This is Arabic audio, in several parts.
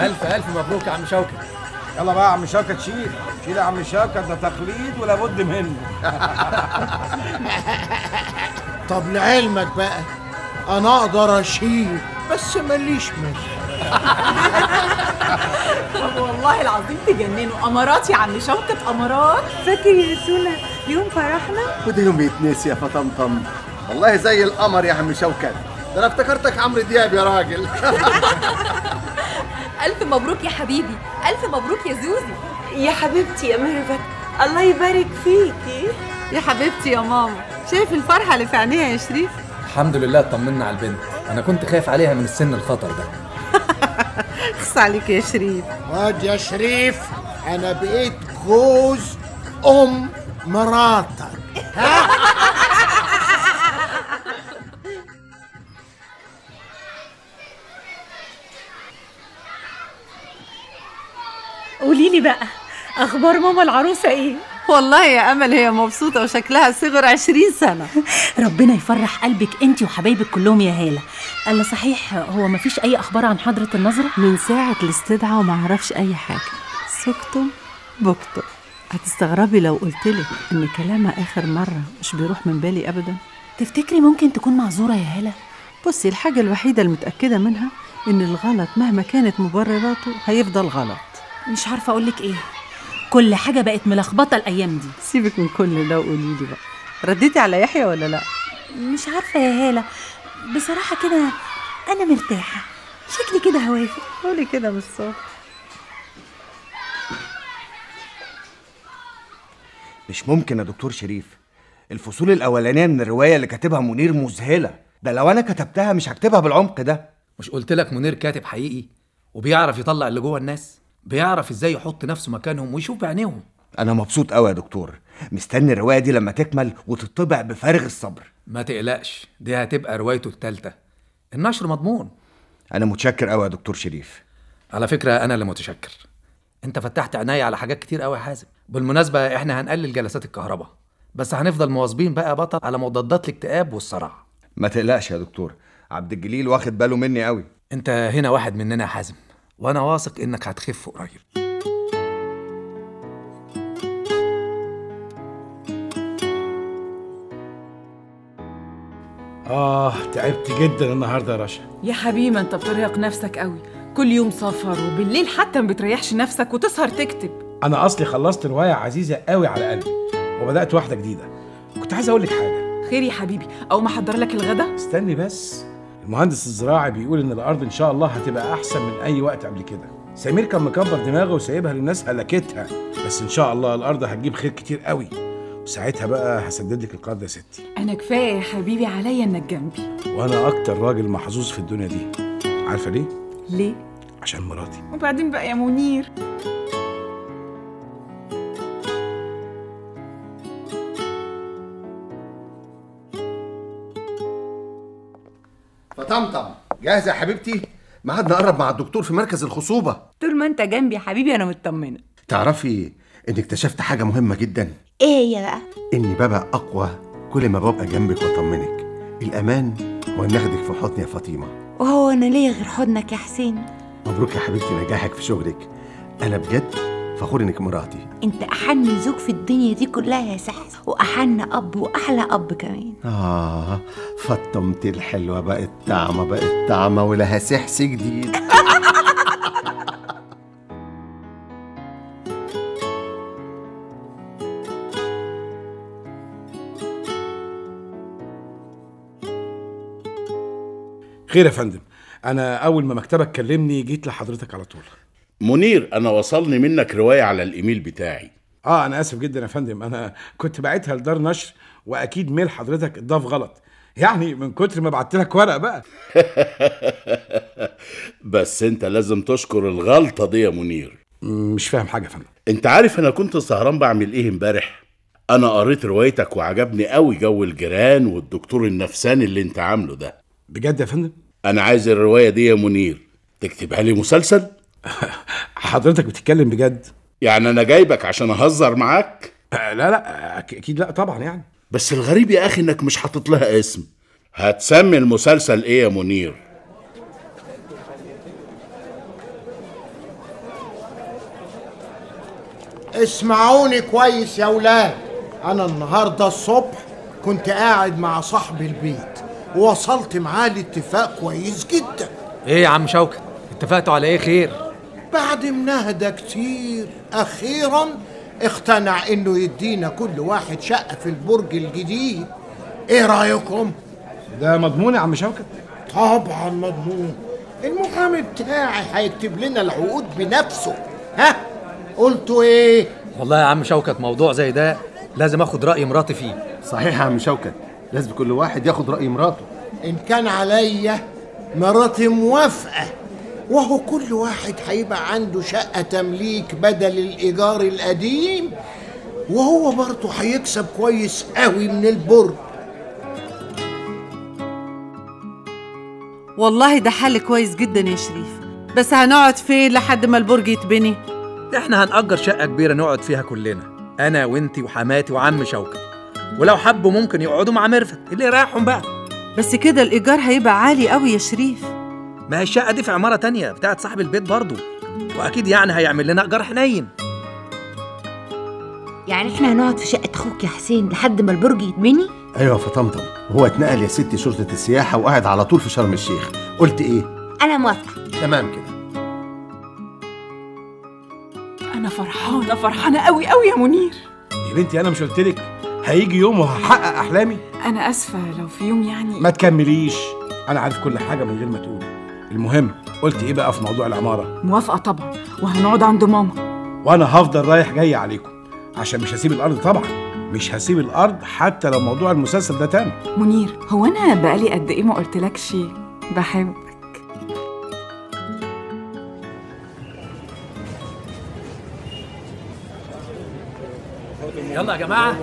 الف الف مبروك يا عم شوكت. يلا بقى يا عم شوكت، شيل يا عم شوكت، ده تقليد ولا بد منه. طب لعلمك بقى انا اقدر اشيل بس ماليش مشي. طب والله العظيم تجننوا، امارات يا عم شوكت، امارات. فاكر يا سونا يوم فرحنا؟ وده يوم يتنسي يا فطمطم، والله زي القمر يا عم شوكت، ده انا افتكرتك عمرو دياب يا راجل. الف مبروك يا حبيبي، الف مبروك يا زوزي. يا حبيبتي يا ميرفت، الله يبارك فيكي يا حبيبتي يا ماما. شايف الفرحه اللي في عينيها يا شريف؟ الحمد لله اطمنا على البنت، انا كنت خايف عليها من السن الخطر ده. خص عليك يا شريف. واد يا شريف، انا بقيت جوز مراتك. قولي لي بقى، اخبار ماما العروسه ايه؟ والله يا امل هي مبسوطه وشكلها صغر 20 سنه. ربنا يفرح قلبك انتي وحبايبك كلهم يا هاله. قال صحيح، هو مفيش اي اخبار عن حضره النظره؟ من ساعه الاستدعاء وما اعرفش اي حاجه، سكتم بكتم. هتستغربي لو قلتلك ان كلامها اخر مره مش بيروح من بالي ابدا. تفتكري ممكن تكون معذوره يا هاله؟ بصي، الحاجه الوحيده المتاكده منها ان الغلط مهما كانت مبرراته هيفضل غلط. مش عارفه اقولك ايه، كل حاجه بقت ملخبطه الايام دي. سيبك من كل ده وقولي لي بقى، رديتي على يحيى ولا لا؟ مش عارفه يا هاله، بصراحه كده انا مرتاحه، شكلي كده هوافق. قولي كده من الصبح. مش ممكن يا دكتور شريف، الفصول الاولانيه من الروايه اللي كاتبها منير مذهله، ده لو انا كتبتها مش هكتبها بالعمق ده. مش قلت لك منير كاتب حقيقي وبيعرف يطلع اللي جوه الناس، بيعرف ازاي يحط نفسه مكانهم ويشوف بعينيهم. انا مبسوط قوي يا دكتور، مستني الروايه دي لما تكمل وتطبع بفارغ الصبر. ما تقلقش، دي هتبقى روايته الثالثه، النشر مضمون. انا متشكر قوي يا دكتور شريف. على فكره انا اللي متشكر، انت فتحت عينيا على حاجات كتير قوي يا حازم. بالمناسبه احنا هنقلل جلسات الكهرباء، بس هنفضل مواظبين بقى بطل على مضادات الاكتئاب والصرع. ما تقلقش يا دكتور، عبد الجليل واخد باله مني قوي. انت هنا واحد مننا يا حازم، وانا واثق انك هتخف قريب. تعبت جدا النهارده يا رشا. يا حبيبي ما انت بترهق نفسك قوي، كل يوم سفر وبالليل حتى ما بتريحش نفسك وتسهر تكتب. انا اصلي خلصت روايه عزيزه قوي على قلبي وبدات واحده جديده. كنت عايز اقول لك حاجه. خير يا حبيبي، او ما احضر لك الغدا؟ استني بس، المهندس الزراعي بيقول ان الارض ان شاء الله هتبقى احسن من اي وقت قبل كده. سمير كان مكبر دماغه وسايبها للناس هلكتها، بس ان شاء الله الارض هتجيب خير كتير قوي، وساعتها بقى هسدد لك القرض يا ستي. انا كفايه يا حبيبي عليا انك جنبي، وانا اكتر راجل محظوظ في الدنيا دي. عارفه ليه؟ ليه؟ عشان مراتي. وبعدين بقى يا منير، فطمطم جاهزه يا حبيبتي؟ ميعادنا قرب مع الدكتور في مركز الخصوبه. طول ما انت جنبي يا حبيبي انا مطمنه. تعرفي اني اكتشفت حاجه مهمه جدا؟ ايه هي بقى؟ اني ببقى اقوى كل ما ببقى جنبك واطمنك. الامان هو ان اخدك في حضني يا فاطمه. وهو انا ليه غير حضنك يا حسين؟ مبروك يا حبيبتي نجاحك في شغلك، انا بجد فخور انك مراتي. انت احن زوج في الدنيا دي كلها يا سحس، واحن اب واحلى اب كمان. فطمتي الحلوه بقت طعمه ولها سحس جديد. خير يا فندم، انا اول ما مكتبك كلمني جيت لحضرتك على طول. منير، انا وصلني منك روايه على الايميل بتاعي. انا اسف جدا يا فندم، انا كنت باعتها لدار نشر واكيد ميل حضرتك اتضاف غلط، يعني من كتر ما بعت لك ورق بقى. بس انت لازم تشكر الغلطه دي يا منير. مش فاهم حاجه يا فندم. انت عارف انا كنت سهران بعمل ايه امبارح؟ انا قريت روايتك وعجبني قوي جو الجيران والدكتور النفساني اللي انت عامله ده. بجد يا فندم؟ انا عايز الروايه دي يا منير تكتبها لي مسلسل. حضرتك بتتكلم بجد؟ يعني انا جايبك عشان اهزر معاك؟ لا اكيد لا طبعا يعني. بس الغريب يا اخي انك مش حاطط لها اسم. هتسمي المسلسل ايه يا منير؟ اسمعوني كويس يا ولاد، انا النهارده الصبح كنت قاعد مع صاحب البيت ووصلت معاه لاتفاق كويس جدا. ايه يا عم شوكت، اتفقتوا على ايه خير؟ بعد منهدة كتير اخيرا اقتنع انه يدينا كل واحد شقة في البرج الجديد. ايه رايكم؟ ده مضمون يا عم شوكت؟ طبعا مضمون، المحامي بتاعي هيكتب لنا العقود بنفسه. ها قلتوا ايه؟ والله يا عم شوكت موضوع زي ده لازم اخد رأي مراتي فيه. صحيح يا عم شوكت، لازم كل واحد ياخد رأي مراته. ان كان عليا مراتي موافقة، وهو كل واحد هيبقى عنده شقة تمليك بدل الإيجار القديم، وهو برضه هيكسب كويس قوي من البرج. والله ده حل كويس جدا يا شريف، بس هنقعد فين لحد ما البرج يتبني؟ احنا هنأجر شقة كبيرة نقعد فيها كلنا، انا وانتي وحماتي وعم شوكت، ولو حبوا ممكن يقعدوا مع ميرفت اللي يريحهم بقى. بس كده الإيجار هيبقى عالي قوي يا شريف. ما هي الشقة دي في عمارة تانية بتاعت صاحب البيت برضه، واكيد يعني هيعمل لنا ايجار حنين. يعني احنا هنقعد في شقة اخوك يا حسين لحد ما البرج يتبني؟ ايوه يا فطمطم، هو اتنقل يا ستي شرطة السياحة وقاعد على طول في شرم الشيخ. قلت ايه؟ انا موافقة. تمام كده. انا فرحانه قوي قوي يا منير. يا بنتي انا مش قلتلك هيجي يوم وهحقق احلامي؟ انا اسفه لو في يوم يعني. ما تكمليش، انا عارف كل حاجه من غير ما تقولي. المهم قلت ايه بقى في موضوع العماره؟ موافقه طبعا، وهنقعد عند ماما، وانا هفضل رايح جاي عليكم عشان مش هسيب الارض طبعا، مش هسيب الارض حتى لو موضوع المسلسل ده تم. منير هو انا بقالي قد ايه ما قلتلكش بحبك؟ يلا يا جماعة،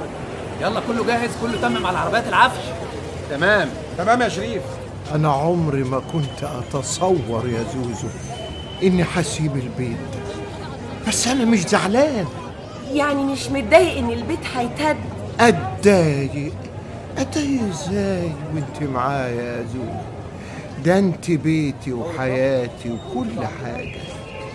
يلا كله جاهز، كله تمم على عربيات العفش. تمام يا شريف. أنا عمري ما كنت أتصور يا زوزو إني هسيب البيت ده، بس أنا مش زعلان. يعني مش متضايق إن البيت هيتهد؟ أتضايق إزاي وأنت معايا يا زوزو؟ ده أنت بيتي وحياتي وكل حاجة.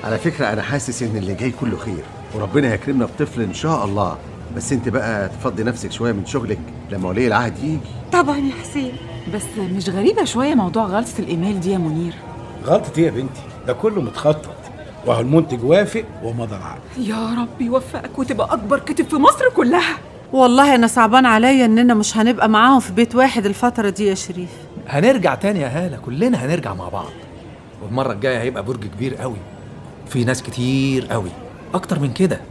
على فكرة أنا حاسس إن اللي جاي كله خير، وربنا يكرمنا بطفل إن شاء الله. بس أنت بقى تفضي نفسك شوية من شغلك لما ولي العهد يجي. طبعا يا حسين. بس مش غريبة شوية موضوع غلطة الإيميل دي يا منير؟ غلطة إيه يا بنتي؟ ده كله متخطط، وهو المنتج وافق ومضى العقد. يا رب يوفقك وتبقى أكبر كاتب في مصر كلها. والله أنا صعبان عليا إننا مش هنبقى معاهم في بيت واحد الفترة دي يا شريف. هنرجع تاني يا هالة، كلنا هنرجع مع بعض، والمرة الجاية هيبقى برج كبير قوي، في ناس كتير قوي أكتر من كده،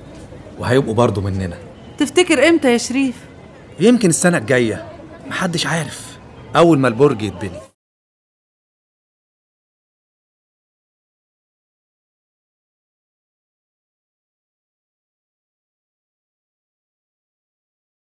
وهيبقوا برضو مننا. تفتكر إمتى يا شريف؟ يمكن السنة الجاية، محدش عارف، أول ما البرج يتبني.